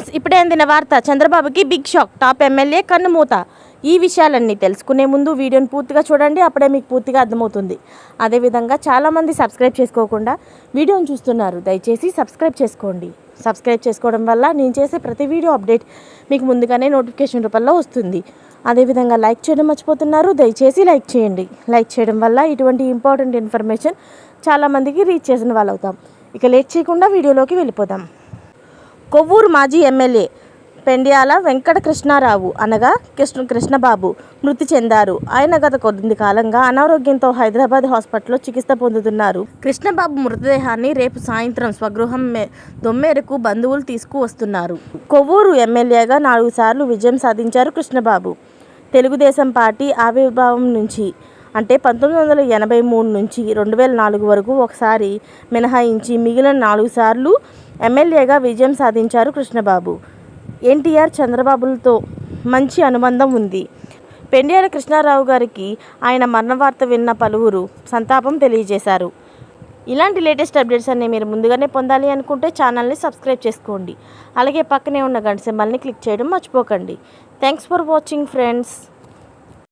Friends, ఇప్పుడే అందిన వార్త. చంద్రబాబుకి బిగ్ షాక్. టాప్ ఎమ్మెల్యే కన్నుమూత. ఈ విషయాలన్నీ తెలుసుకునే ముందు వీడియోని పూర్తిగా చూడండి, అప్పుడే మీకు పూర్తిగా అర్థమవుతుంది. అదేవిధంగా చాలామంది సబ్స్క్రైబ్ చేసుకోకుండా వీడియోని చూస్తున్నారు. దయచేసి సబ్స్క్రైబ్ చేసుకోండి. సబ్స్క్రైబ్ చేసుకోవడం వల్ల నేను చేసే ప్రతి వీడియో అప్డేట్ మీకు ముందుగానే నోటిఫికేషన్ రూపంలో వస్తుంది. అదేవిధంగా లైక్ చేయడం మర్చిపోతున్నారు. దయచేసి లైక్ చేయండి. లైక్ చేయడం వల్ల ఇటువంటి ఇంపార్టెంట్ ఇన్ఫర్మేషన్ చాలామందికి రీచ్ చేసిన వాళ్ళు అవుతాం. ఇక లేట్ చేయకుండా వీడియోలోకి వెళ్ళిపోదాం. కొవ్వూరు మాజీ ఎమ్మెల్యే పెండ్యాల వెంకట కృష్ణారావు అనగా కృష్ణబాబు మృతి చెందారు. ఆయన గత కొద్ది కాలంగా అనారోగ్యంతో హైదరాబాద్ హాస్పిటల్లో చికిత్స పొందుతున్నారు. కృష్ణబాబు మృతదేహాన్ని రేపు సాయంత్రం స్వగృహం దొమ్మేరకు బంధువులు తీసుకువస్తున్నారు. కొవ్వూరు ఎమ్మెల్యేగా 4 సార్లు విజయం సాధించారు కృష్ణబాబు. తెలుగుదేశం పార్టీ ఆవిర్భావం నుంచి అంటే 1983 నుంచి 2004 వరకు ఒకసారి మినహాయించి మిగిలిన 4 సార్లు ఎమ్మెల్యేగా విజయం సాధించారు కృష్ణబాబు. ఎన్టీఆర్, చంద్రబాబులతో మంచి అనుబంధం ఉంది. పెండ్యాల కృష్ణారావు గారికి ఆయన మరణ వార్త విన్న పలువురు సంతాపం తెలియజేశారు. ఇలాంటి లేటెస్ట్ అప్డేట్స్ అన్నీ మీరు ముందుగానే పొందాలి అనుకుంటే ఛానల్ని సబ్స్క్రైబ్ చేసుకోండి. అలాగే పక్కనే ఉన్న గంట సింబల్ని క్లిక్ చేయడం మర్చిపోకండి. Thanks for watching friends.